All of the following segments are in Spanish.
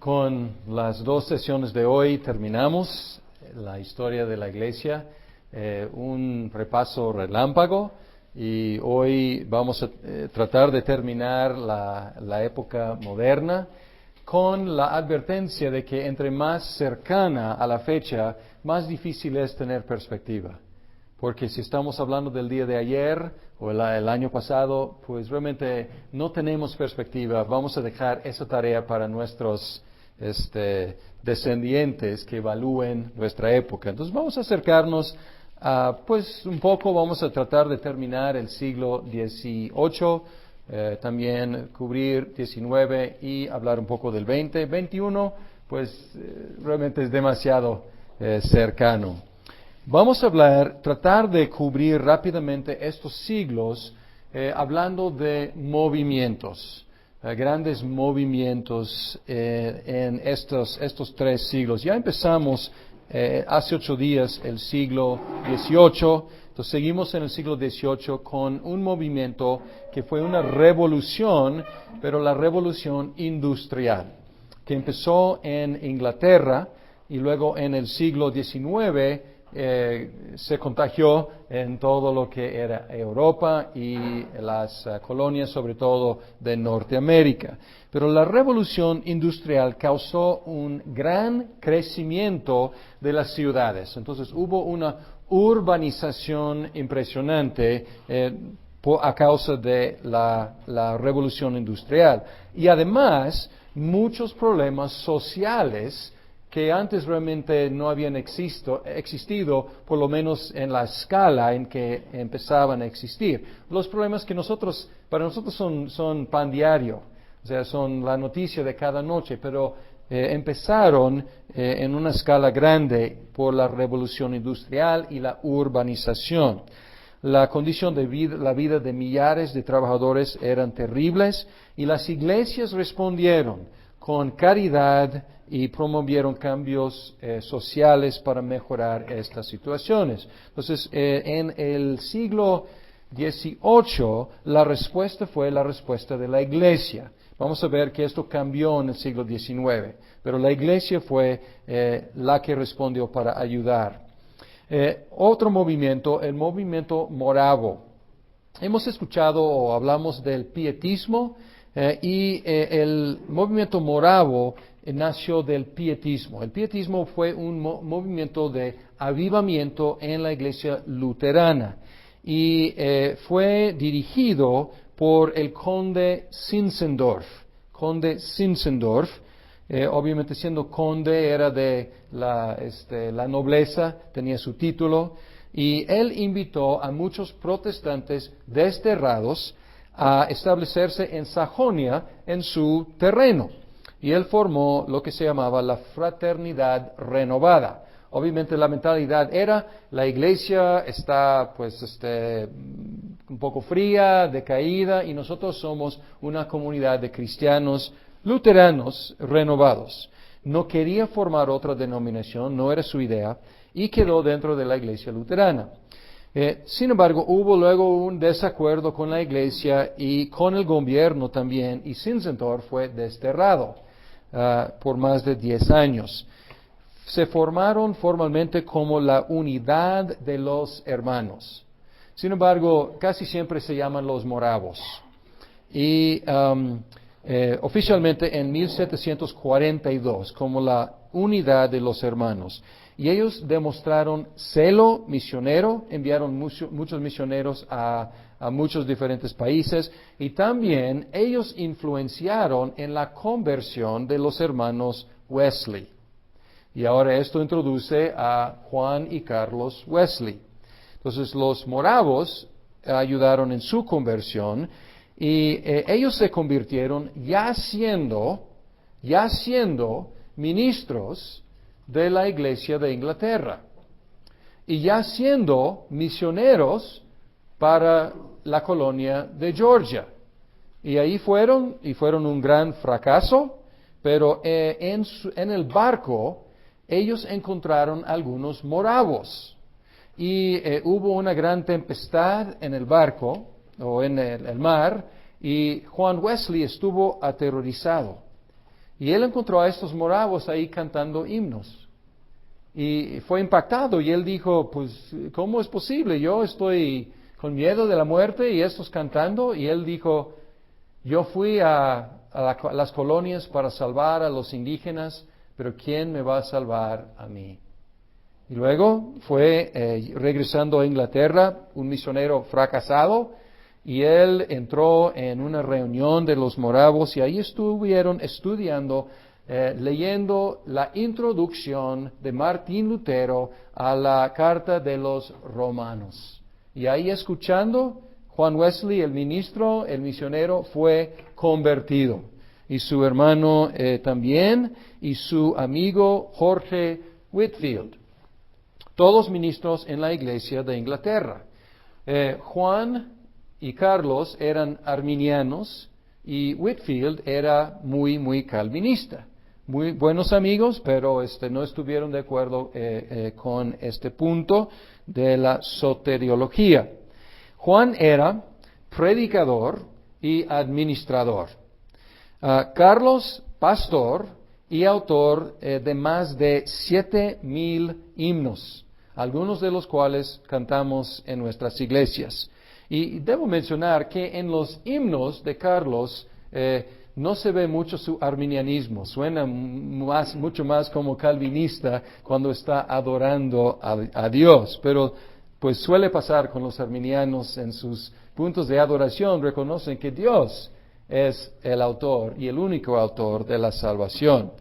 Con las dos sesiones de hoy terminamos la historia de la iglesia, un repaso relámpago, y hoy vamos a tratar de terminar la época moderna con la advertencia de que entre más cercana a la fecha, más difícil es tener perspectiva. Porque si estamos hablando del día de ayer o el año pasado, pues realmente no tenemos perspectiva. Vamos a dejar esa tarea para nuestros descendientes que evalúen nuestra época. Entonces vamos a acercarnos a, pues un poco, vamos a tratar de terminar el siglo XVIII, también cubrir XIX y hablar un poco del XX. XXI, pues realmente es demasiado cercano. Vamos a tratar de cubrir rápidamente estos siglos, hablando de movimientos, grandes movimientos en estos tres siglos. Ya empezamos hace 8 días el siglo XVIII, entonces seguimos en el siglo XVIII con un movimiento que fue una revolución, pero la revolución industrial, que empezó en Inglaterra y luego en el siglo XIX se contagió en todo lo que era Europa y las colonias, sobre todo de Norteamérica. Pero la revolución industrial causó un gran crecimiento de las ciudades. Entonces hubo una urbanización impresionante a causa de la revolución industrial. Y además, muchos problemas sociales que antes realmente no habían existido, por lo menos en la escala en que empezaban a existir. Los problemas que para nosotros son pan diario, o sea, son la noticia de cada noche, pero empezaron en una escala grande por la revolución industrial y la urbanización. La condición de vida, la vida de millares de trabajadores eran terribles y las iglesias respondieron con caridad y promovieron cambios sociales para mejorar estas situaciones. Entonces, en el siglo XVIII, la respuesta fue la respuesta de la iglesia. Vamos a ver que esto cambió en el siglo XIX, pero la iglesia fue la que respondió para ayudar. Otro movimiento, el movimiento moravo. Hemos escuchado o hablamos del pietismo, y el movimiento moravo nació del pietismo. El pietismo fue un movimiento de avivamiento en la iglesia luterana y fue dirigido por el conde Zinzendorf. Conde Zinzendorf, obviamente siendo conde era de la nobleza, tenía su título, y él invitó a muchos protestantes desterrados a establecerse en Sajonia, en su terreno. Y él formó lo que se llamaba la Fraternidad Renovada. Obviamente la mentalidad era, la iglesia está un poco fría, decaída, y nosotros somos una comunidad de cristianos luteranos renovados. No quería formar otra denominación, no era su idea, y quedó dentro de la iglesia luterana. Sin embargo, hubo luego un desacuerdo con la iglesia y con el gobierno también, y Zinzendorf fue desterrado por más de 10 años. Se formaron formalmente como la Unidad de los Hermanos. Sin embargo, casi siempre se llaman los moravos. Y oficialmente en 1742 como la Unidad de los Hermanos. Y ellos demostraron celo misionero, enviaron muchos misioneros a muchos diferentes países, y también ellos influenciaron en la conversión de los hermanos Wesley. Y ahora esto introduce a Juan y Carlos Wesley. Entonces los moravos ayudaron en su conversión, y ellos se convirtieron ya siendo ministros de la iglesia de Inglaterra y ya siendo misioneros para la colonia de Georgia. Y ahí fueron un gran fracaso, pero en el barco ellos encontraron algunos moravos y hubo una gran tempestad en el barco o en el mar, y Juan Wesley estuvo aterrorizado. Y él encontró a estos moravos ahí cantando himnos. Y fue impactado y él dijo, pues, ¿cómo es posible? Yo estoy con miedo de la muerte y estos cantando. Y él dijo, yo fui a las colonias para salvar a los indígenas, pero ¿quién me va a salvar a mí? Y luego fue regresando a Inglaterra, un misionero fracasado, y él entró en una reunión de los moravos y ahí estuvieron estudiando, leyendo la introducción de Martín Lutero a la Carta de los Romanos. Y ahí escuchando, Juan Wesley, el ministro, el misionero, fue convertido. Y su hermano también, y su amigo Jorge Whitefield. Todos ministros en la iglesia de Inglaterra. Juan y Carlos eran arminianos y Whitefield era muy calvinista. Muy buenos amigos, pero no estuvieron de acuerdo con este punto de la soteriología. Juan era predicador y administrador. Carlos, pastor y autor de más de 7,000 himnos, algunos de los cuales cantamos en nuestras iglesias. Y debo mencionar que en los himnos de Carlos no se ve mucho su arminianismo, suena mucho más como calvinista cuando está adorando a Dios, pero pues suele pasar con los arminianos en sus puntos de adoración, reconocen que Dios es el autor y el único autor de la salvación.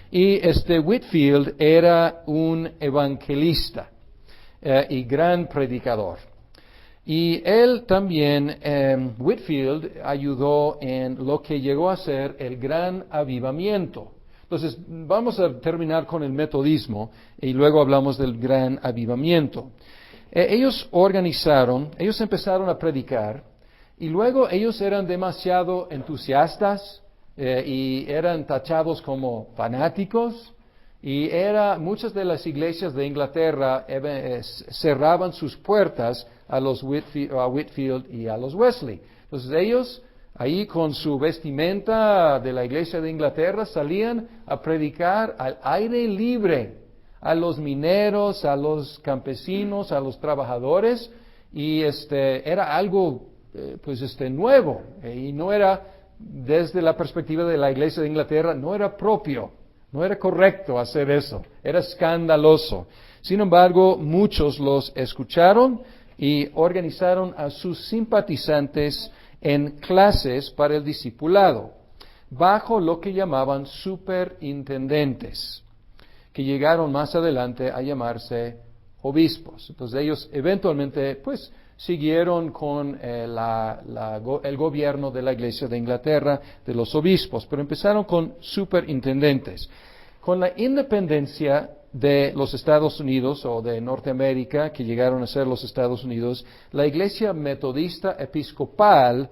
Y Whitefield era un evangelista y gran predicador. Y él también, Whitefield, ayudó en lo que llegó a ser el gran avivamiento. Entonces, vamos a terminar con el metodismo y luego hablamos del gran avivamiento. Ellos empezaron a predicar y luego ellos eran demasiado entusiastas y eran tachados como fanáticos. Y muchas de las iglesias de Inglaterra cerraban sus puertas a Whitefield y a los Wesley. Entonces ellos, ahí con su vestimenta de la iglesia de Inglaterra, salían a predicar al aire libre a los mineros, a los campesinos, a los trabajadores, y era algo nuevo, y no era, desde la perspectiva de la iglesia de Inglaterra, no era propio. No era correcto hacer eso, era escandaloso. Sin embargo, muchos los escucharon y organizaron a sus simpatizantes en clases para el discipulado, bajo lo que llamaban superintendentes, que llegaron más adelante a llamarse obispos. Entonces ellos eventualmente siguieron con el gobierno de la Iglesia de Inglaterra, de los obispos, pero empezaron con superintendentes. Con la independencia de los Estados Unidos o de Norteamérica, que llegaron a ser los Estados Unidos, la Iglesia Metodista Episcopal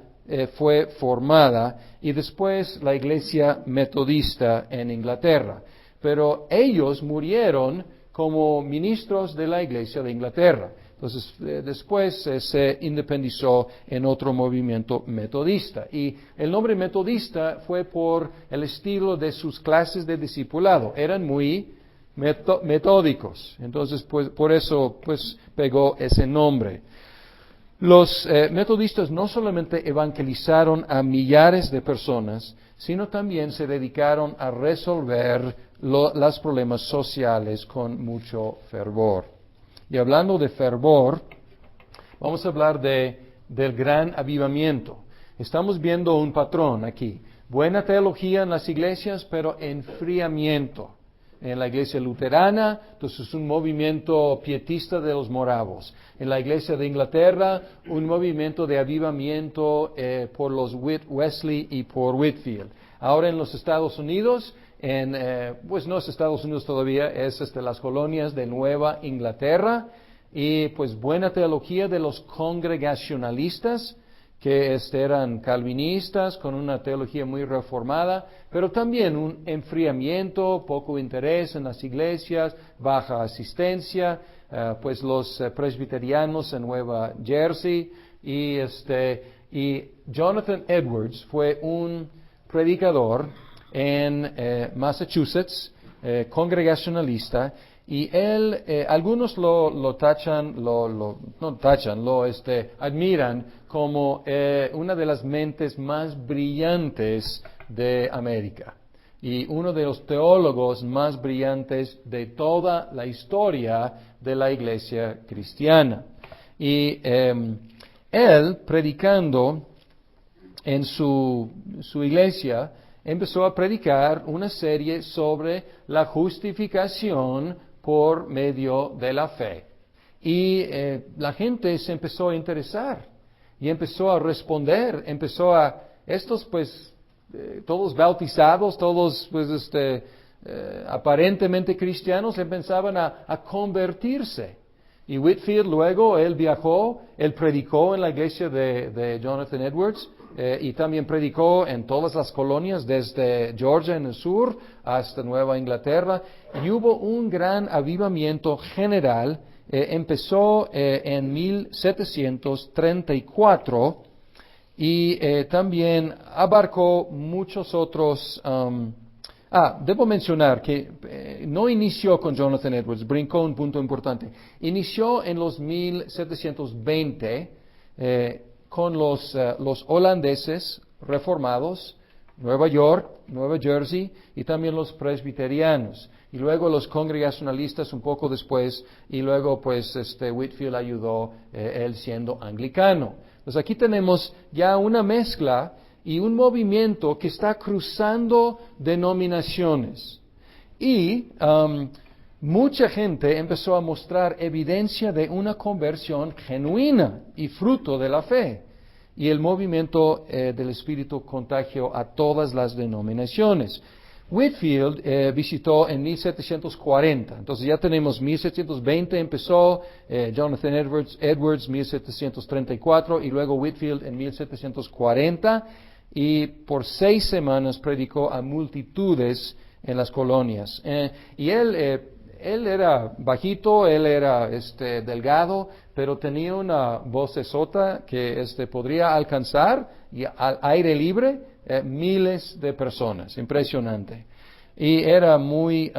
fue formada y después la Iglesia Metodista en Inglaterra. Pero ellos murieron como ministros de la Iglesia de Inglaterra. Entonces, después se independizó en otro movimiento metodista. Y el nombre metodista fue por el estilo de sus clases de discipulado. Eran muy metódicos. Entonces, por eso, pegó ese nombre. Los metodistas no solamente evangelizaron a millares de personas, sino también se dedicaron a resolver los problemas sociales con mucho fervor. Y hablando de fervor, vamos a hablar del gran avivamiento. Estamos viendo un patrón aquí. Buena teología en las iglesias, pero enfriamiento. En la iglesia luterana, entonces un movimiento pietista de los moravos. En la iglesia de Inglaterra, un movimiento de avivamiento por los Wesley y por Whitefield. Ahora en los Estados Unidos, no es Estados Unidos todavía, es las colonias de Nueva Inglaterra, y buena teología de los congregacionalistas, que eran calvinistas con una teología muy reformada, pero también un enfriamiento, poco interés en las iglesias, baja asistencia, los presbiterianos en Nueva Jersey, y Jonathan Edwards fue un predicador en Massachusetts, congregacionalista, y él, algunos lo tachan, no tachan, admiran como una de las mentes más brillantes de América y uno de los teólogos más brillantes de toda la historia de la iglesia cristiana. Y él, predicando en su iglesia, empezó a predicar una serie sobre la justificación por medio de la fe. Y la gente se empezó a interesar y empezó a responder, estos pues, todos bautizados, todos pues aparentemente cristianos, empezaban a convertirse. Y Whitefield luego, él viajó, él predicó en la iglesia de Jonathan Edwards, y también predicó en todas las colonias, desde Georgia en el sur hasta Nueva Inglaterra, y hubo un gran avivamiento general. Empezó en 1734 y también abarcó muchos otros. Debo mencionar que no inició con Jonathan Edwards, brincó un punto importante. Inició en los 1720 con los holandeses reformados, Nueva York, Nueva Jersey, y también los presbiterianos. Y luego los congregacionalistas un poco después, y luego pues Whitefield ayudó, él siendo anglicano. Pues aquí tenemos ya una mezcla y un movimiento que está cruzando denominaciones. Y mucha gente empezó a mostrar evidencia de una conversión genuina y fruto de la fe. Y el movimiento del Espíritu contagió a todas las denominaciones. Whitefield visitó en 1740, entonces ya tenemos 1720 empezó, Jonathan Edwards 1734 y luego Whitefield en 1740, y por 6 semanas predicó a multitudes en las colonias. Y él era bajito, él era delgado, pero tenía una vocesota que podría alcanzar y al aire libre miles de personas, impresionante. Y era muy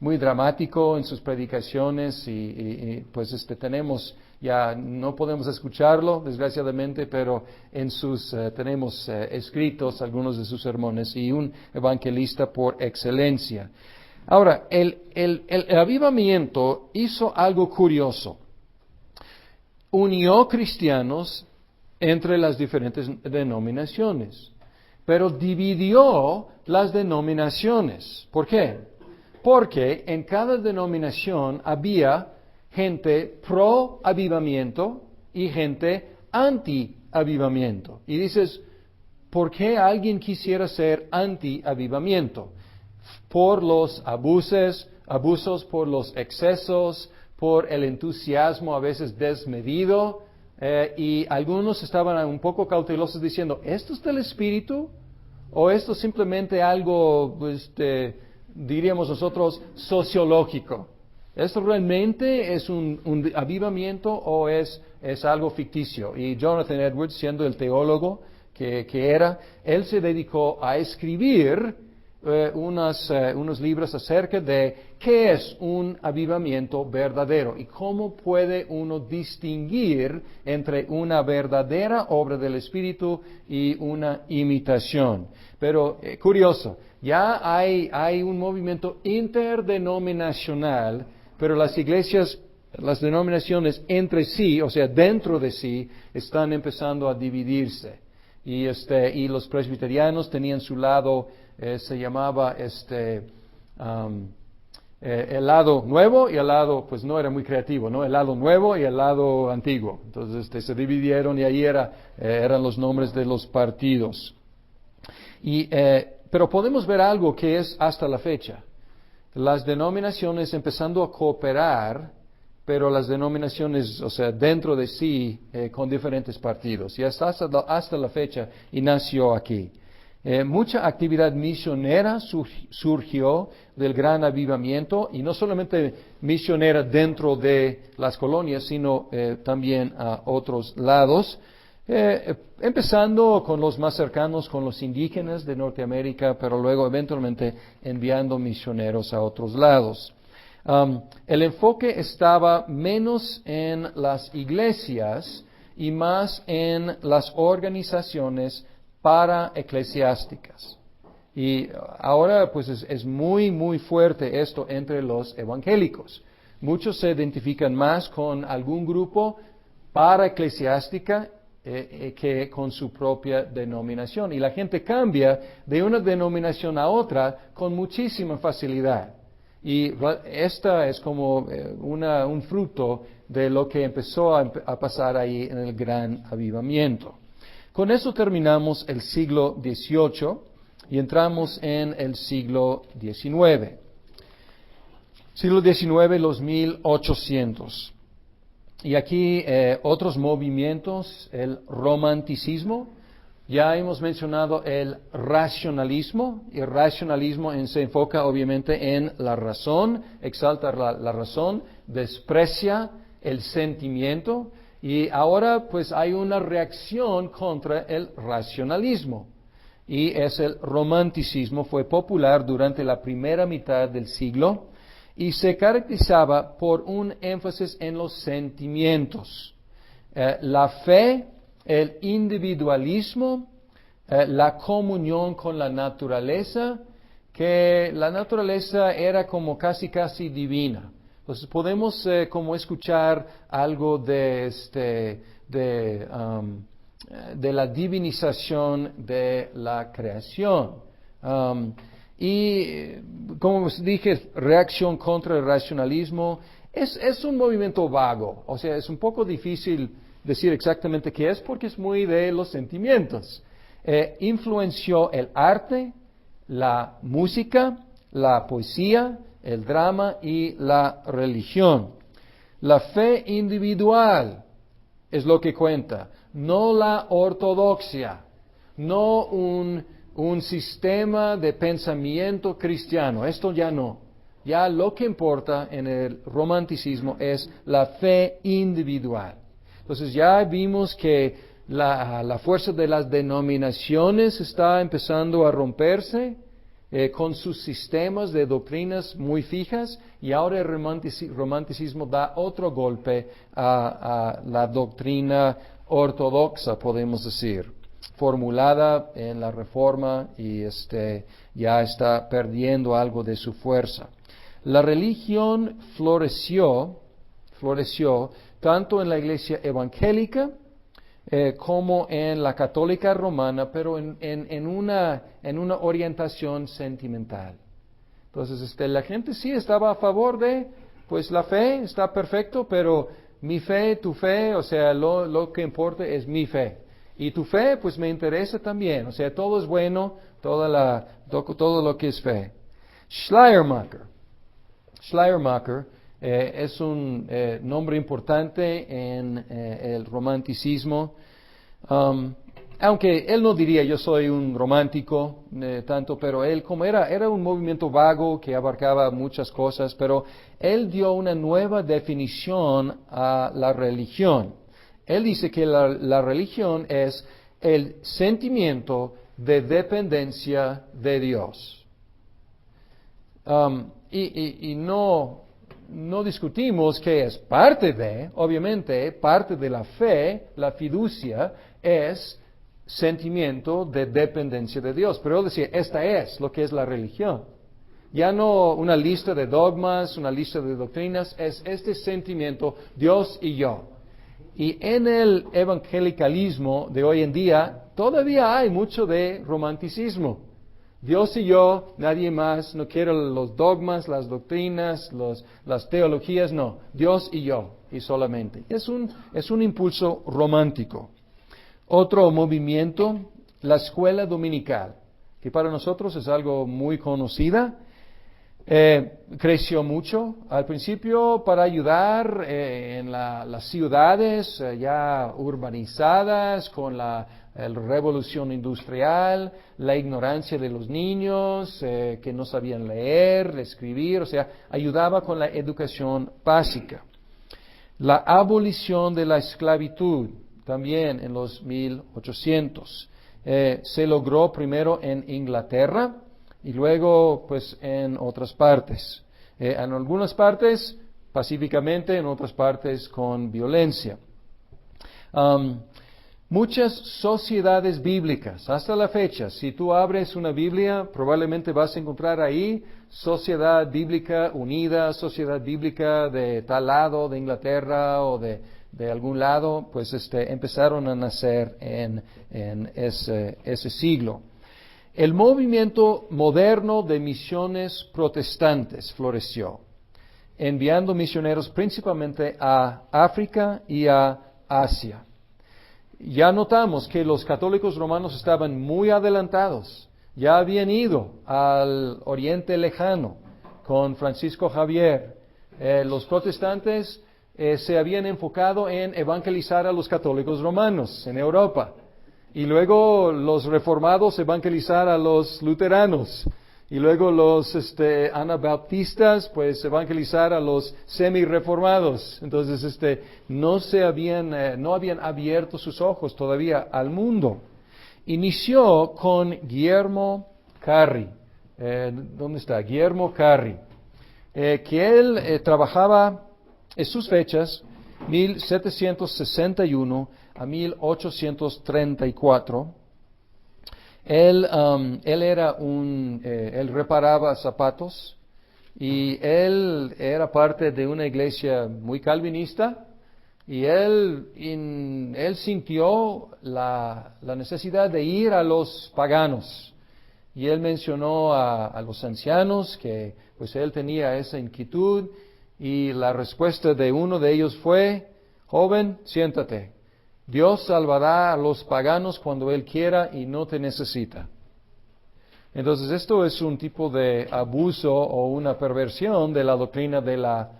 dramático en sus predicaciones y pues tenemos, ya no podemos escucharlo desgraciadamente, pero tenemos escritos algunos de sus sermones, y un evangelista por excelencia. Ahora, el avivamiento hizo algo curioso. Unió cristianos entre las diferentes denominaciones, pero dividió las denominaciones. ¿Por qué? Porque en cada denominación había gente pro avivamiento y gente anti avivamiento. Y dices, ¿por qué alguien quisiera ser anti avivamiento? Por los abusos, por los excesos, por el entusiasmo a veces desmedido, y algunos estaban un poco cautelosos diciendo, ¿esto es del Espíritu? ¿O esto es simplemente algo, diríamos nosotros, sociológico? ¿Esto realmente es un avivamiento o es algo ficticio? Y Jonathan Edwards, siendo el teólogo que era, él se dedicó a escribir unos libros acerca de qué es un avivamiento verdadero y cómo puede uno distinguir entre una verdadera obra del Espíritu y una imitación. Pero curioso, ya hay un movimiento interdenominacional, pero las iglesias, las denominaciones entre sí, o sea, dentro de sí, están empezando a dividirse. Y los presbiterianos tenían su lado, se llamaba el lado nuevo y el lado, pues no era muy creativo, ¿no? El lado nuevo y el lado antiguo. Entonces se dividieron y ahí eran los nombres de los partidos. Pero podemos ver algo que es hasta la fecha. Las denominaciones empezando a cooperar, pero las denominaciones, o sea, dentro de sí, con diferentes partidos. Y hasta la fecha, y nació aquí. Mucha actividad misionera surgió del gran avivamiento, y no solamente misionera dentro de las colonias, sino también a otros lados. Empezando con los más cercanos, con los indígenas de Norteamérica, pero luego eventualmente enviando misioneros a otros lados. El enfoque estaba menos en las iglesias y más en las organizaciones paraeclesiásticas. Y ahora pues es muy, muy fuerte esto entre los evangélicos. Muchos se identifican más con algún grupo paraeclesiástica que con su propia denominación. Y la gente cambia de una denominación a otra con muchísima facilidad. Y esta es como un fruto de lo que empezó a pasar ahí en el gran avivamiento. Con eso terminamos el siglo XVIII y entramos en el siglo XIX. Siglo XIX, los 1800. Y aquí otros movimientos, el romanticismo. Ya hemos mencionado el racionalismo. Y el racionalismo se enfoca obviamente en la razón, exalta la razón, desprecia el sentimiento. Y ahora pues hay una reacción contra el racionalismo. Y es el romanticismo, fue popular durante la primera mitad del siglo y se caracterizaba por un énfasis en los sentimientos. La fe, el individualismo, la comunión con la naturaleza, que la naturaleza era como casi divina. Entonces podemos como escuchar algo de la divinización de la creación. Y como dije, reacción contra el racionalismo es un movimiento vago, o sea, es un poco difícil decir exactamente qué es porque es muy de los sentimientos. Influenció el arte, la música, la poesía, el drama y la religión. La fe individual es lo que cuenta, no la ortodoxia, no un sistema de pensamiento cristiano. Esto ya no. Ya lo que importa en el romanticismo es la fe individual. Entonces ya vimos que la fuerza de las denominaciones está empezando a romperse con sus sistemas de doctrinas muy fijas y ahora el romanticismo da otro golpe a la doctrina ortodoxa, podemos decir, formulada en la Reforma y ya está perdiendo algo de su fuerza. La religión floreció tanto en la iglesia evangélica como en la católica romana, pero en una orientación sentimental. Entonces, la gente sí estaba a favor de, pues la fe está perfecto, pero mi fe, tu fe, o sea, lo que importa es mi fe. Y tu fe, pues me interesa también, o sea, todo es bueno, todo lo que es fe. Schleiermacher es un nombre importante en el romanticismo, aunque él no diría yo soy un romántico tanto, pero él como era un movimiento vago que abarcaba muchas cosas, pero él dio una nueva definición a la religión. Él dice que la religión es el sentimiento de dependencia de Dios. Y no discutimos que es parte de, obviamente, parte de la fe, la fiducia, es sentimiento de dependencia de Dios. Pero él decía, esta es lo que es la religión. Ya no una lista de dogmas, una lista de doctrinas, es este sentimiento, Dios y yo. Y en el evangelicalismo de hoy en día, todavía hay mucho de romanticismo. Dios y yo, nadie más, no quiero los dogmas, las doctrinas, las teologías, no. Dios y yo, y solamente. Es un impulso romántico. Otro movimiento, la escuela dominical, que para nosotros es algo muy conocida. Creció mucho al principio para ayudar en las ciudades ya urbanizadas con la revolución industrial, la ignorancia de los niños que no sabían leer, escribir, o sea, ayudaba con la educación básica. La abolición de la esclavitud también en los 1800. Se logró primero en Inglaterra y luego pues en otras partes. En algunas partes pacíficamente, en otras partes con violencia. Muchas sociedades bíblicas, hasta la fecha, si tú abres una Biblia, probablemente vas a encontrar ahí Sociedad Bíblica Unida, Sociedad Bíblica de tal lado, de Inglaterra o de algún lado, pues empezaron a nacer en ese siglo. El movimiento moderno de misiones protestantes floreció, enviando misioneros principalmente a África y a Asia. Ya notamos que los católicos romanos estaban muy adelantados. Ya habían ido al Oriente Lejano con Francisco Javier. Los protestantes se habían enfocado en evangelizar a los católicos romanos en Europa. Y luego los reformados evangelizar a los luteranos. Y luego los anabaptistas, pues evangelizar a los semi-reformados. Entonces, no habían abierto sus ojos todavía al mundo. Inició con Guillermo Carri. ¿Dónde está? Guillermo Carri. Que él trabajaba en sus fechas, 1761 a 1834. Él reparaba zapatos y él era parte de una iglesia muy calvinista y él sintió la necesidad de ir a los paganos y él mencionó a los ancianos que pues él tenía esa inquietud y la respuesta de uno de ellos fue: joven, siéntate. Dios salvará a los paganos cuando Él quiera y no te necesita. Entonces, esto es un tipo de abuso o una perversión de la doctrina de la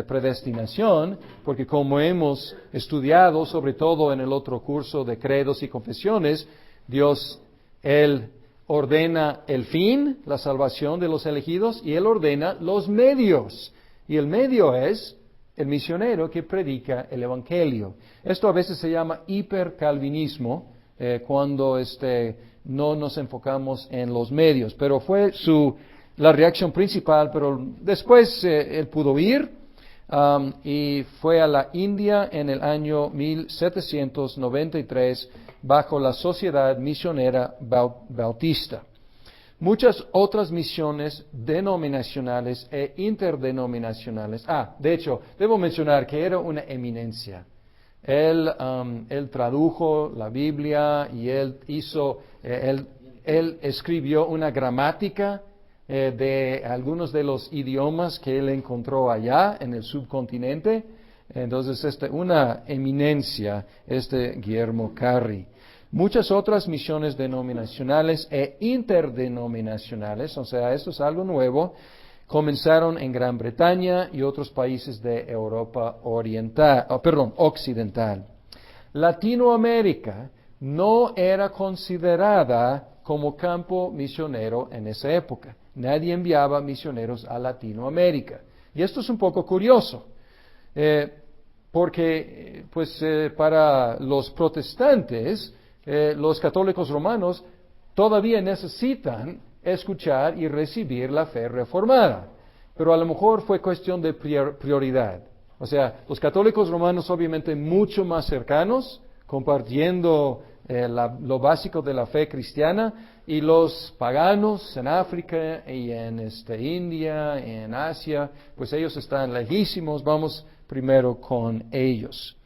predestinación, porque como hemos estudiado, sobre todo en el otro curso de credos y confesiones, Dios, Él ordena el fin, la salvación de los elegidos, y Él ordena los medios. Y el medio es el misionero que predica el Evangelio. Esto a veces se llama hipercalvinismo, cuando no nos enfocamos en los medios. Pero fue la reacción principal, pero después él pudo ir y fue a la India en el año 1793 bajo la Sociedad Misionera Bautista. Muchas otras misiones denominacionales e interdenominacionales. De hecho, debo mencionar que era una eminencia. Él tradujo la Biblia y él escribió una gramática de algunos de los idiomas que él encontró allá en el subcontinente. Entonces, una eminencia, Guillermo Carri. Muchas otras misiones denominacionales e interdenominacionales, o sea, esto es algo nuevo, comenzaron en Gran Bretaña y otros países de Europa occidental. Latinoamérica no era considerada como campo misionero en esa época. Nadie enviaba misioneros a Latinoamérica. Y esto es un poco curioso, porque para los protestantes, los católicos romanos todavía necesitan escuchar y recibir la fe reformada, pero a lo mejor fue cuestión de prioridad. O sea, los católicos romanos obviamente mucho más cercanos, compartiendo lo básico de la fe cristiana, y los paganos en África y en India, en Asia, pues ellos están lejísimos, vamos primero con ellos.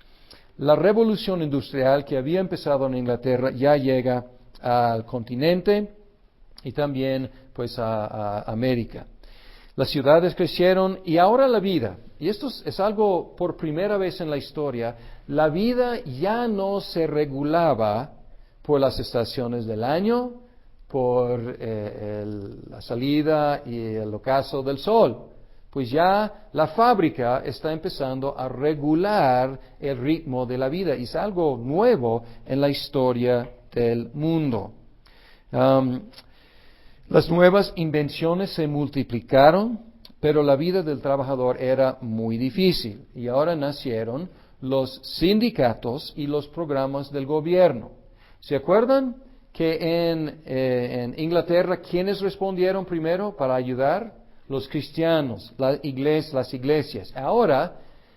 La revolución industrial que había empezado en Inglaterra ya llega al continente y también pues a América. Las ciudades crecieron y ahora la vida, y esto es algo por primera vez en la historia, la vida ya no se regulaba por las estaciones del año, por la salida y el ocaso del sol. Pues ya la fábrica está empezando a regular el ritmo de la vida y es algo nuevo en la historia del mundo. Las nuevas invenciones se multiplicaron, pero la vida del trabajador era muy difícil y ahora nacieron los sindicatos y los programas del gobierno. ¿Se acuerdan que en Inglaterra quiénes respondieron primero para ayudar? Los cristianos, las iglesias. Ahora,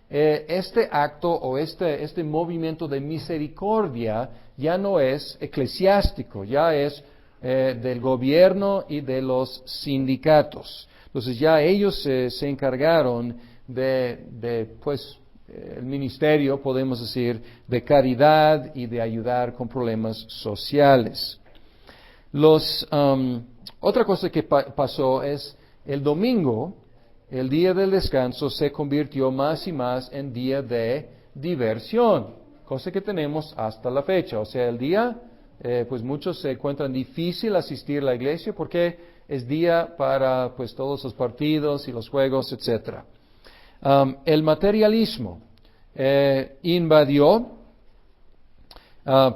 este acto o este movimiento de misericordia ya no es eclesiástico, ya es del gobierno y de los sindicatos. Entonces ya ellos se encargaron pues, el ministerio, podemos decir, de caridad y de ayudar con problemas sociales. Otra cosa que pasó es el domingo, el día del descanso, se convirtió más y más en día de diversión, cosa que tenemos hasta la fecha. O sea, el día, pues muchos se encuentran difícil asistir a la iglesia porque es día para pues todos los partidos y los juegos, etcétera. El materialismo invadió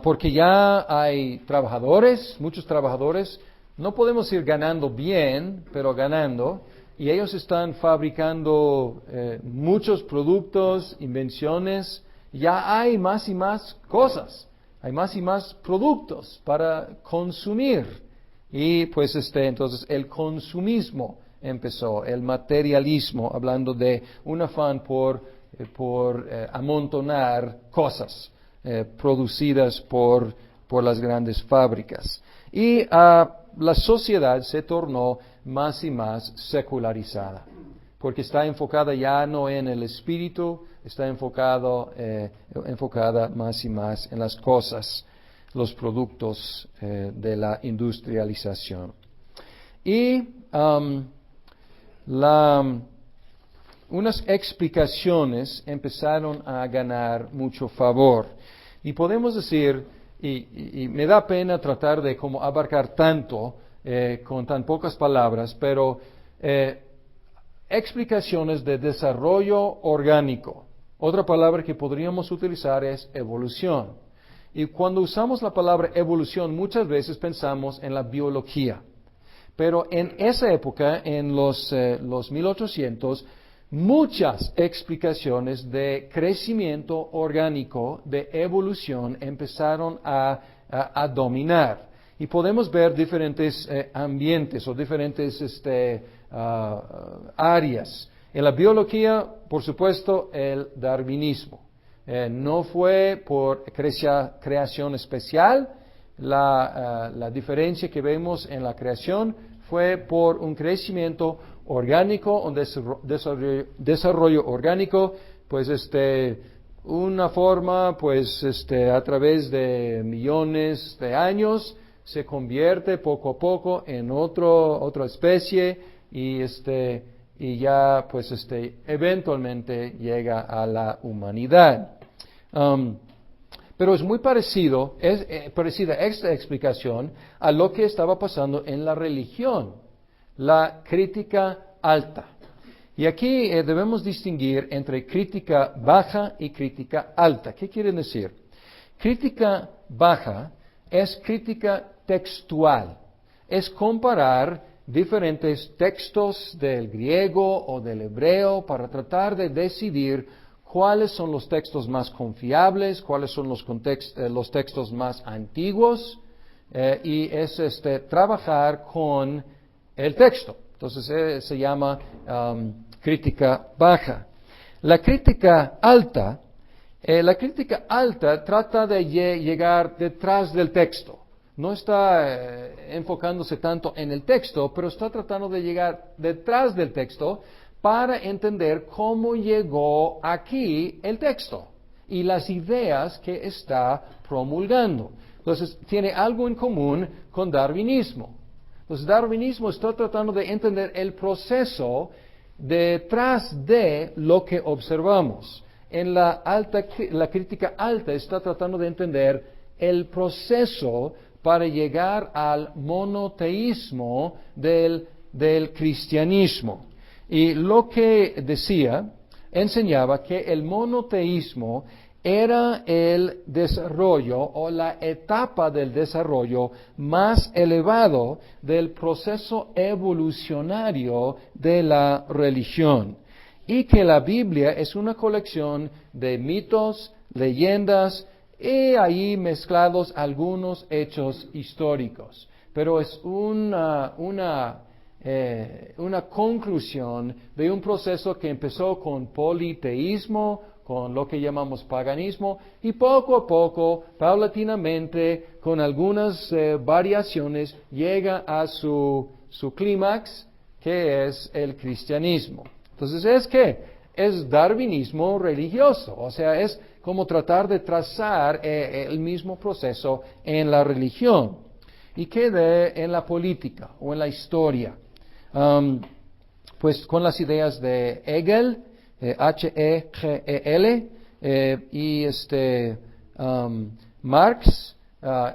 porque ya hay trabajadores, muchos trabajadores, no podemos ir ganando bien, pero ganando, y ellos están fabricando muchos productos, invenciones, ya hay más y más cosas, hay más y más productos para consumir, y pues entonces el consumismo empezó, el materialismo, hablando de un afán por amontonar cosas producidas por las grandes fábricas. Y la sociedad se tornó más y más secularizada, porque está enfocada ya no en el espíritu, está enfocada más y más en las cosas, los productos de la industrialización. Y unas explicaciones empezaron a ganar mucho favor. Y podemos decir, y me da pena tratar de como abarcar tanto con tan pocas palabras, pero explicaciones de desarrollo orgánico. Otra palabra que podríamos utilizar es evolución. Y cuando usamos la palabra evolución, muchas veces pensamos en la biología. Pero en esa época, en los 1800, muchas explicaciones de crecimiento orgánico, de evolución, empezaron a dominar. Y podemos ver diferentes ambientes o diferentes áreas. En la biología, por supuesto, el darwinismo. No fue por creación especial. La diferencia que vemos en la creación fue por un crecimiento orgánico, un desarrollo orgánico, pues una forma, pues a través de millones de años se convierte poco a poco en otra especie y ya pues eventualmente llega a la humanidad. Pero es muy parecida esta explicación a lo que estaba pasando en la religión, la crítica alta. Y aquí debemos distinguir entre crítica baja y crítica alta. ¿Qué quiere decir? Crítica baja es crítica textual, es comparar diferentes textos del griego o del hebreo para tratar de decidir cuáles son los textos más confiables, cuáles son los textos más antiguos, y es trabajar con el texto. Entonces se llama crítica baja. La crítica alta trata de llegar detrás del texto. No está enfocándose tanto en el texto, pero está tratando de llegar detrás del texto para entender cómo llegó aquí el texto y las ideas que está promulgando. Entonces, tiene algo en común con darwinismo. Entonces, darwinismo está tratando de entender el proceso detrás de lo que observamos. En la crítica alta está tratando de entender el proceso para llegar al monoteísmo del cristianismo. Y lo que enseñaba que el monoteísmo era el desarrollo o la etapa del desarrollo más elevado del proceso evolucionario de la religión. y que la Biblia es una colección de mitos, leyendas y ahí mezclados algunos hechos históricos. Pero es una conclusión de un proceso que empezó con politeísmo, con lo que llamamos paganismo, y poco a poco, paulatinamente, con algunas variaciones, llega a su clímax, que es el cristianismo. Entonces, ¿es qué? Es darwinismo religioso, o sea, es como tratar de trazar el mismo proceso en la religión. ¿Y qué en la política o en la historia? Pues con las ideas de Hegel, Hegel, y Marx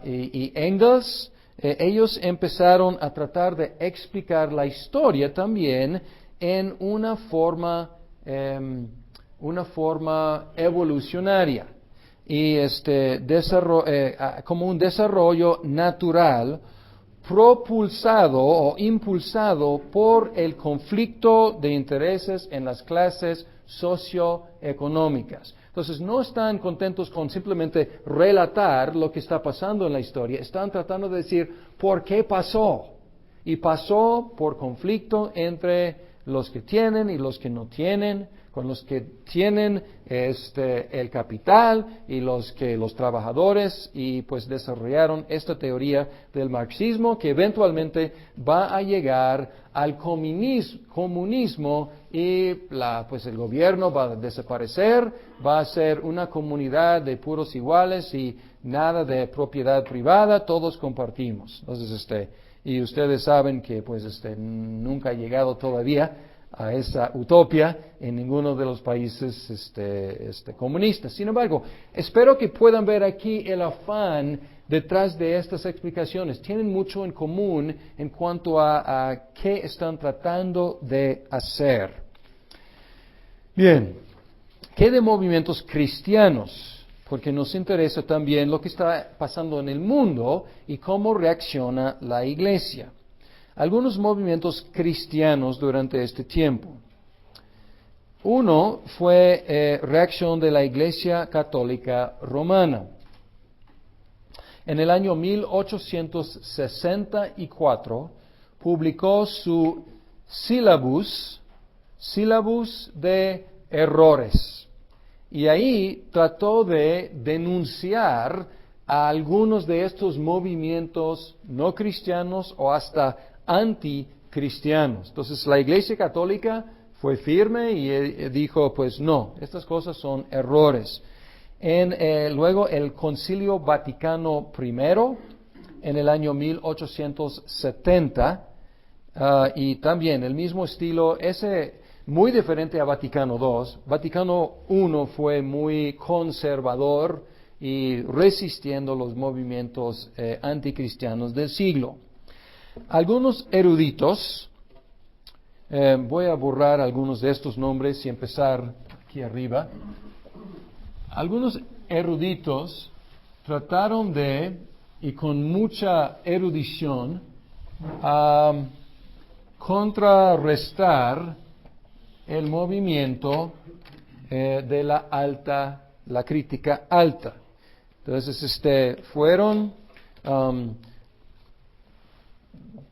y Engels, ellos empezaron a tratar de explicar la historia también en una forma evolucionaria y como un desarrollo natural propulsado o impulsado por el conflicto de intereses en las clases socioeconómicas. Entonces, no están contentos con simplemente relatar lo que está pasando en la historia, están tratando de decir por qué pasó. Y pasó por conflicto entre los que tienen y los que no tienen, con los que tienen el capital y los trabajadores, y pues desarrollaron esta teoría del marxismo que eventualmente va a llegar al comunismo y pues el gobierno va a desaparecer, va a ser una comunidad de puros iguales y nada de propiedad privada, todos compartimos. Entonces, y ustedes saben que pues nunca ha llegado todavía a esa utopía en ninguno de los países comunistas. Sin embargo, espero que puedan ver aquí el afán detrás de estas explicaciones. Tienen mucho en común en cuanto a qué están tratando de hacer. Bien, ¿qué de movimientos cristianos? Porque nos interesa también lo que está pasando en el mundo y cómo reacciona la Iglesia. Algunos movimientos cristianos durante este tiempo. Uno fue reacción de la Iglesia Católica Romana. En el año 1864 publicó su sílabus de errores. Y ahí trató de denunciar a algunos de estos movimientos no cristianos o hasta anticristianos. Entonces la Iglesia Católica fue firme y dijo, pues no, estas cosas son errores. Luego el Concilio Vaticano I, en el año 1870, y también el mismo estilo, muy diferente a Vaticano II. Vaticano I fue muy conservador y resistiendo los movimientos anticristianos del siglo. Algunos eruditos, voy a borrar algunos de estos nombres y empezar aquí arriba. Algunos eruditos trataron y con mucha erudición, contrarrestar el movimiento de la crítica alta. Entonces, fueron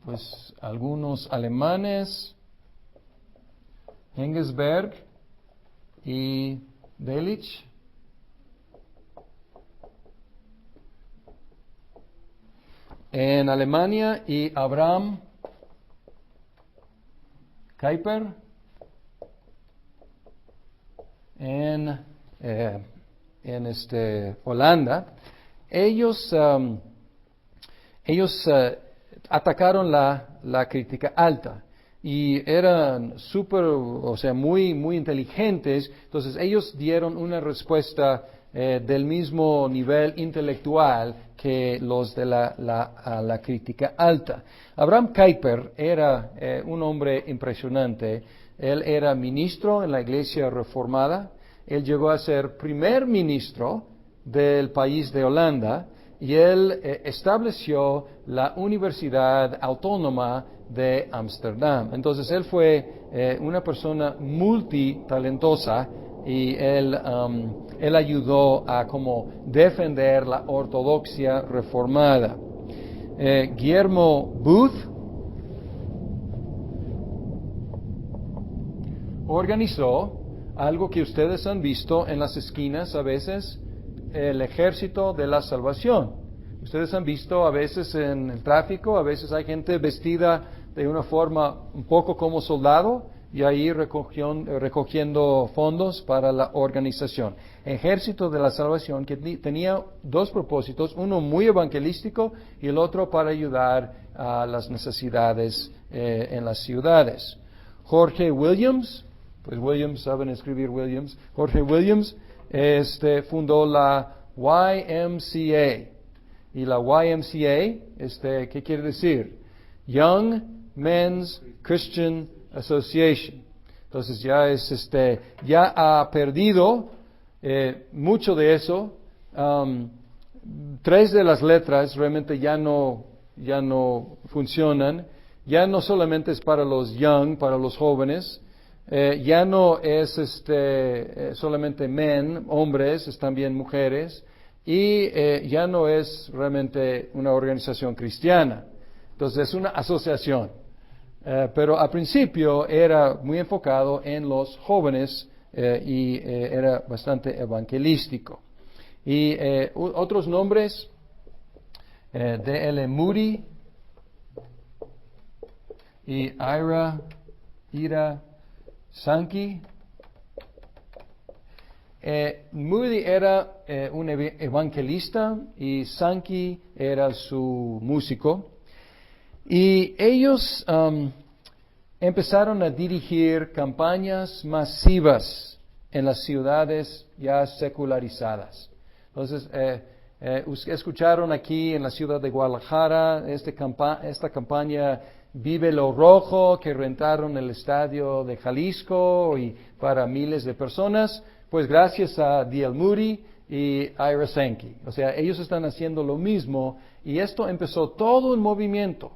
pues algunos alemanes, Engelsberg y Delitzsch, en Alemania, y Abraham Kuyper en Holanda. Ellos atacaron la crítica alta y eran muy, muy inteligentes. Entonces ellos dieron una respuesta del mismo nivel intelectual que los de la crítica alta. Abraham Kuyper era un hombre impresionante. Él era ministro en la Iglesia Reformada. Él llegó a ser primer ministro del país de Holanda y él estableció la Universidad Autónoma de Ámsterdam. Entonces él fue una persona multitalentosa y él ayudó a como defender la ortodoxia reformada. Guillermo Booth organizó algo que ustedes han visto en las esquinas a veces, el Ejército de la Salvación. Ustedes han visto a veces en el tráfico, a veces hay gente vestida de una forma un poco como soldado y ahí recogiendo fondos para la organización. Ejército de la Salvación que tenía dos propósitos, uno muy evangelístico y el otro para ayudar a las necesidades en las ciudades. Jorge Williams, pues Williams, saben escribir Williams, Jorge Williams fundó la YMCA. Y la YMCA, ¿qué quiere decir? Young Men's Christian Association. Entonces ya ha perdido mucho de eso. Tres de las letras realmente ya no funcionan. Ya no solamente es para los young, para los jóvenes. Ya no es solamente men, hombres, es también mujeres. Y ya no es realmente una organización cristiana. Entonces es una asociación. Pero al principio era muy enfocado en los jóvenes y era bastante evangelístico. Y otros nombres, D.L. Moody y Ira Sankey. Moody era un evangelista y Sankey era su músico. Y ellos empezaron a dirigir campañas masivas en las ciudades ya secularizadas. Entonces, escucharon aquí en la ciudad de Guadalajara esta campaña Vive lo Rojo, que rentaron el estadio de Jalisco y para miles de personas. Pues gracias a D.L. Moody y Ira Sankey. O sea, ellos están haciendo lo mismo y esto empezó todo un movimiento.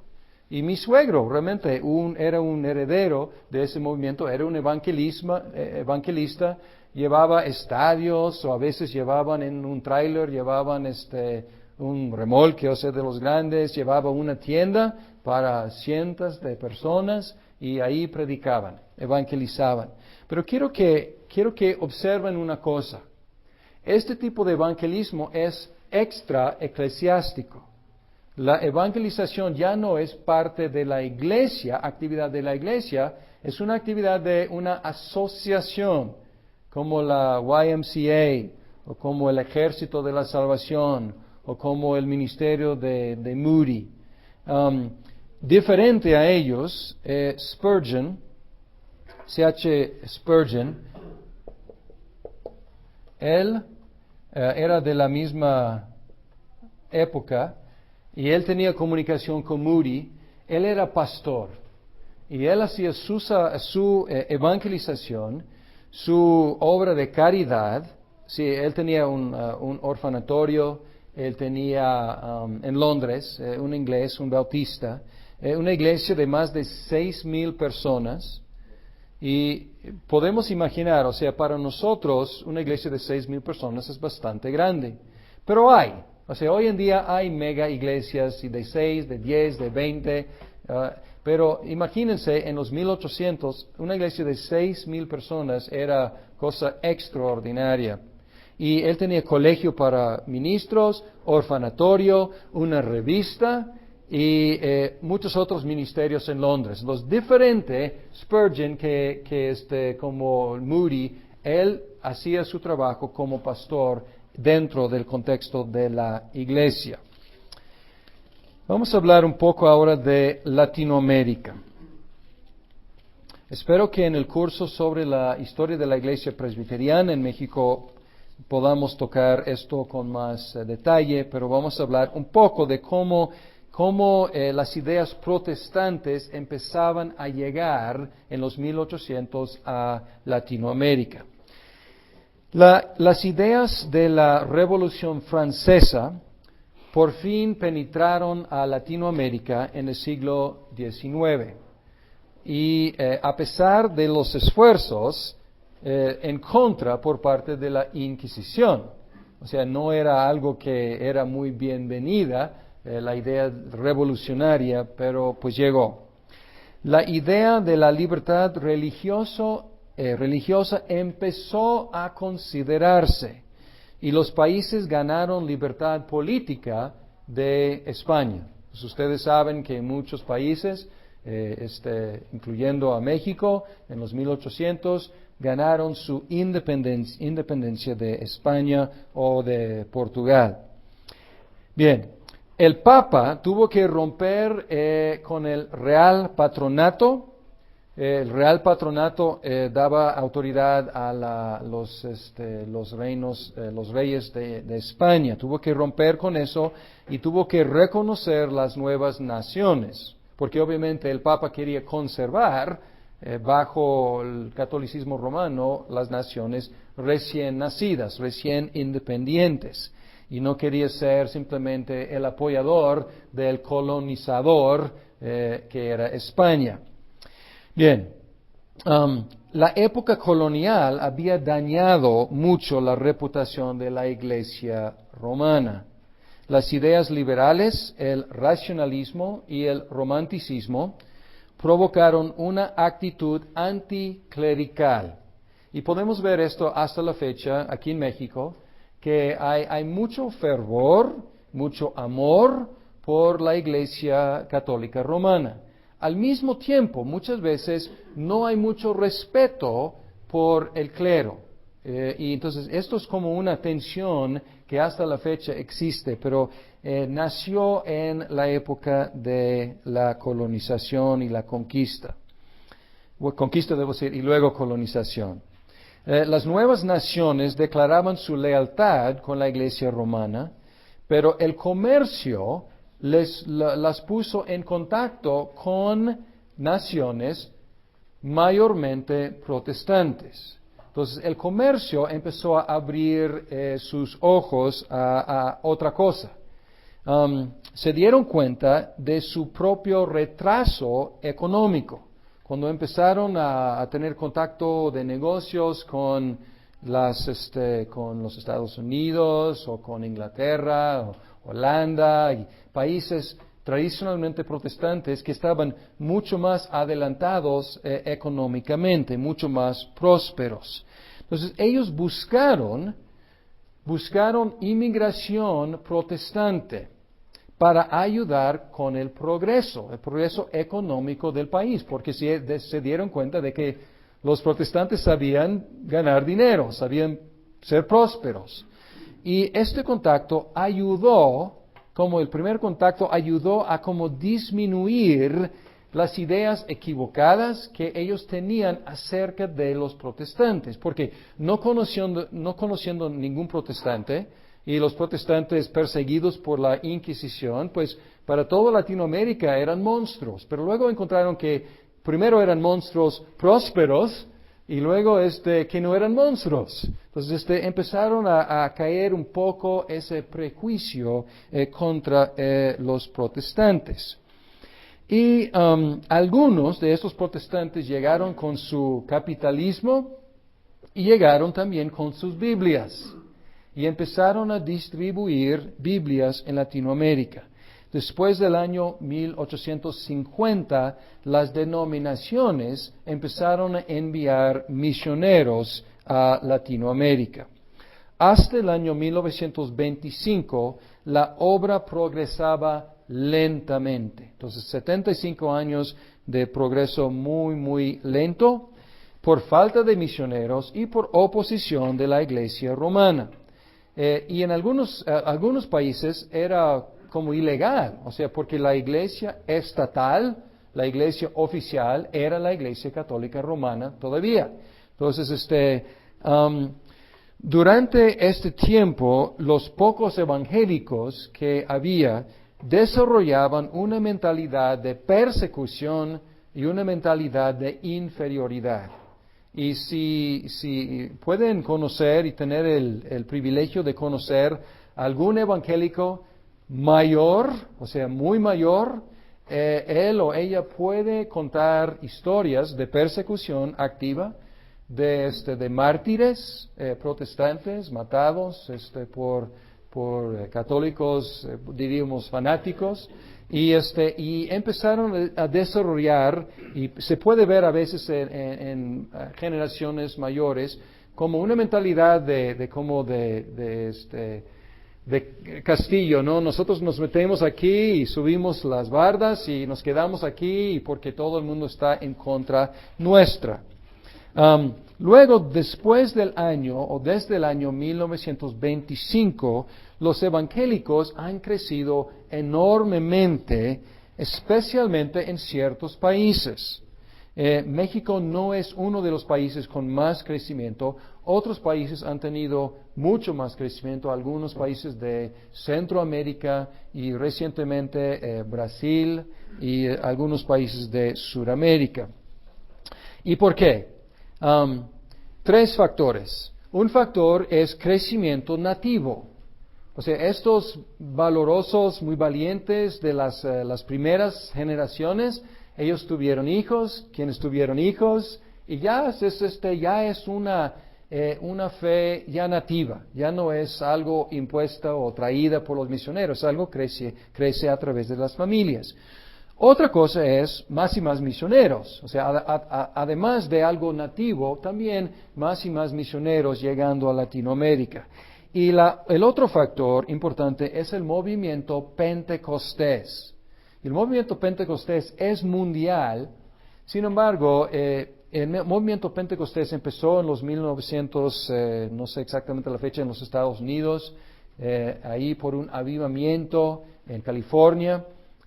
Y mi suegro realmente era un heredero de ese movimiento, era un evangelista, llevaba estadios o a veces llevaban en un tráiler, llevaban un remolque, o sea, de los grandes, llevaba una tienda para cientos de personas y ahí predicaban, evangelizaban. Pero quiero que observen una cosa. Este tipo de evangelismo es extra eclesiástico. La evangelización ya no es parte de la iglesia, actividad de la iglesia, es una actividad de una asociación, como la YMCA, o como el Ejército de la Salvación, o como el ministerio de Moody. Diferente a ellos, Spurgeon, C.H. Spurgeon, él era de la misma época y él tenía comunicación con Moody. Él era pastor y él hacía su evangelización, su obra de caridad. Sí, él tenía un orfanatorio, él tenía en Londres un inglés, un bautista, una iglesia de más de 6,000 personas. Y podemos imaginar, o sea, para nosotros una iglesia de 6,000 personas es bastante grande. Pero hoy en día hay mega iglesias de 6, de 10, de 20. Pero imagínense, en los 1800, una iglesia de 6,000 personas era cosa extraordinaria. Y él tenía colegio para ministros, orfanatorio, una revista y muchos otros ministerios en Londres. Los diferentes, Spurgeon, que como Moody, él hacía su trabajo como pastor dentro del contexto de la iglesia. Vamos a hablar un poco ahora de Latinoamérica. Espero que en el curso sobre la historia de la iglesia presbiteriana en México podamos tocar esto con más detalle, pero vamos a hablar un poco de cómo las ideas protestantes empezaban a llegar en los 1800 a Latinoamérica. Las ideas de la Revolución Francesa por fin penetraron a Latinoamérica en el siglo XIX. Y a pesar de los esfuerzos en contra por parte de la Inquisición, o sea, no era algo que era muy bienvenida, la idea revolucionaria, pero pues llegó. La idea de la libertad religiosa empezó a considerarse y los países ganaron libertad política de España. Pues ustedes saben que en muchos países, incluyendo a México, en los 1800, ganaron su independencia de España o de Portugal. Bien, el Papa tuvo que romper con el Real Patronato. El Real Patronato daba autoridad a los reyes de España. Tuvo que romper con eso y tuvo que reconocer las nuevas naciones, porque obviamente el Papa quería conservar bajo el catolicismo romano las naciones recién nacidas, recién independientes, y no quería ser simplemente el apoyador del colonizador que era España. Bien, la época colonial había dañado mucho la reputación de la Iglesia romana. Las ideas liberales, el racionalismo y el romanticismo provocaron una actitud anticlerical. Y podemos ver esto hasta la fecha aquí en México, que hay mucho fervor, mucho amor por la Iglesia Católica Romana. Al mismo tiempo, muchas veces no hay mucho respeto por el clero. Y entonces esto es como una tensión que hasta la fecha existe, pero nació en la época de la colonización y la conquista. Conquista, debo decir, y luego colonización. Las nuevas naciones declaraban su lealtad con la Iglesia romana, pero el comercio las puso en contacto con naciones mayormente protestantes. Entonces el comercio empezó a abrir sus ojos a otra cosa. Se dieron cuenta de su propio retraso económico. Cuando empezaron a tener contacto de negocios con los Estados Unidos o con Inglaterra o Holanda y países tradicionalmente protestantes que estaban mucho más adelantados económicamente, mucho más prósperos. Entonces ellos buscaron inmigración protestante para ayudar con el progreso económico del país, porque se dieron cuenta de que los protestantes sabían ganar dinero, sabían ser prósperos. Y este contacto el primer contacto ayudó a como disminuir las ideas equivocadas que ellos tenían acerca de los protestantes, porque no conociendo ningún protestante, y los protestantes perseguidos por la Inquisición, pues para toda Latinoamérica eran monstruos, pero luego encontraron que primero eran monstruos prósperos y luego que no eran monstruos. Entonces empezaron a caer un poco ese prejuicio contra los protestantes. Y algunos de estos protestantes llegaron con su capitalismo y llegaron también con sus Biblias. Y empezaron a distribuir Biblias en Latinoamérica. Después del año 1850, las denominaciones empezaron a enviar misioneros a Latinoamérica. Hasta el año 1925, la obra progresaba lentamente. Entonces, 75 años de progreso muy, muy lento, por falta de misioneros y por oposición de la Iglesia romana. Y en algunos países era como ilegal, o sea, porque la iglesia estatal, la iglesia oficial, era la Iglesia Católica Romana todavía. Entonces, durante este tiempo, los pocos evangélicos que había desarrollaban una mentalidad de persecución y una mentalidad de inferioridad. Y si pueden conocer y tener el privilegio de conocer algún evangélico mayor, o sea, muy mayor, él o ella puede contar historias de persecución activa, de mártires protestantes matados por católicos, diríamos fanáticos, y empezaron a desarrollar, y se puede ver a veces en generaciones mayores, como una mentalidad de castillo, ¿no? Nosotros nos metemos aquí y subimos las bardas y nos quedamos aquí porque todo el mundo está en contra nuestra. Luego, después del año, o desde el año 1925, los evangélicos han crecido enormemente, especialmente en ciertos países. México no es uno de los países con más crecimiento. Otros países han tenido mucho más crecimiento, algunos países de Centroamérica y recientemente Brasil y algunos países de Sudamérica. ¿Y por qué? Tres factores. Un factor es crecimiento nativo. O sea, estos valorosos, muy valientes de las primeras generaciones, ellos tuvieron hijos, quienes tuvieron hijos, y ya es una fe ya nativa, ya no es algo impuesta o traída por los misioneros, algo crece a través de las familias. Otra cosa es más y más misioneros, o sea, además de algo nativo, también más y más misioneros llegando a Latinoamérica. Y el otro factor importante es el movimiento pentecostés. El movimiento pentecostés es mundial, sin embargo, el movimiento pentecostés empezó en los 1900, no sé exactamente la fecha, en los Estados Unidos, ahí por un avivamiento en California,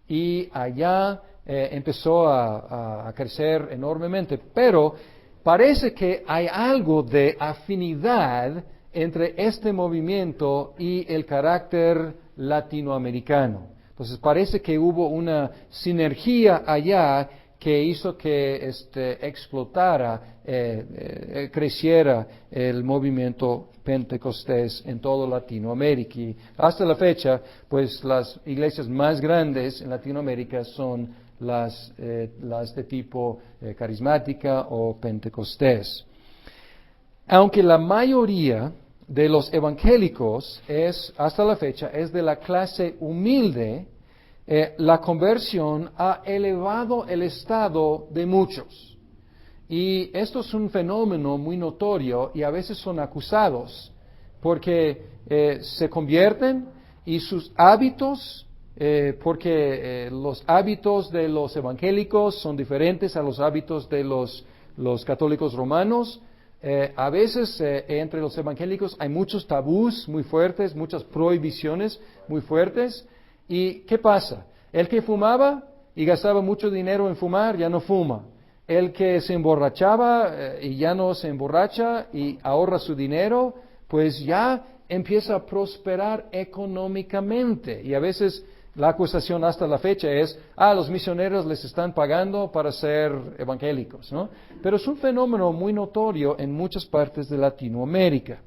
y allá empezó a crecer enormemente. Pero parece que hay algo de afinidad entre este movimiento y el carácter latinoamericano. Entonces parece que hubo una sinergia allá que hizo que explotara, creciera el movimiento pentecostés en toda Latinoamérica. Y hasta la fecha, pues las iglesias más grandes en Latinoamérica son las de tipo carismática o pentecostés. Aunque la mayoría de los evangélicos hasta la fecha, es de la clase humilde, la conversión ha elevado el estado de muchos. Y esto es un fenómeno muy notorio y a veces son acusados porque se convierten y sus hábitos, porque los hábitos de los evangélicos son diferentes a los hábitos de los católicos romanos. A veces entre los evangélicos hay muchos tabús muy fuertes, muchas prohibiciones muy fuertes. ¿Y qué pasa? El que fumaba y gastaba mucho dinero en fumar, ya no fuma. El que se emborrachaba y ya no se emborracha y ahorra su dinero, pues ya empieza a prosperar económicamente. Y a veces la acusación hasta la fecha es, los misioneros les están pagando para ser evangélicos, ¿no? Pero es un fenómeno muy notorio en muchas partes de Latinoamérica.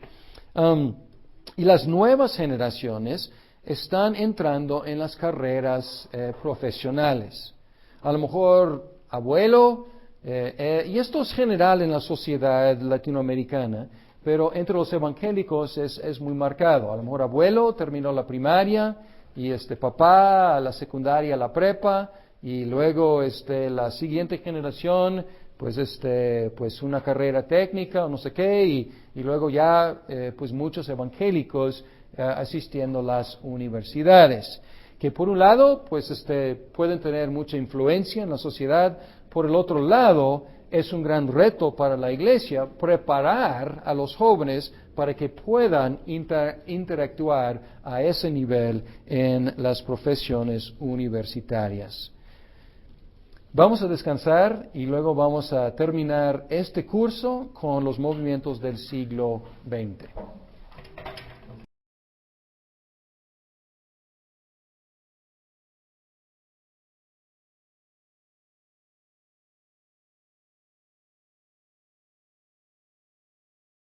Y las nuevas generaciones están entrando en las carreras profesionales. A lo mejor abuelo, y esto es general en la sociedad latinoamericana, pero entre los evangélicos es muy marcado. A lo mejor abuelo terminó la primaria, y papá a la secundaria, a la prepa, y luego la siguiente generación, pues una carrera técnica o no sé qué, y luego ya pues muchos evangélicos asistiendo a las universidades, que por un lado pues pueden tener mucha influencia en la sociedad, por el otro lado es un gran reto para la iglesia preparar a los jóvenes para que puedan interactuar a ese nivel en las profesiones universitarias. Vamos a descansar y luego vamos a terminar este curso con los movimientos del siglo XX.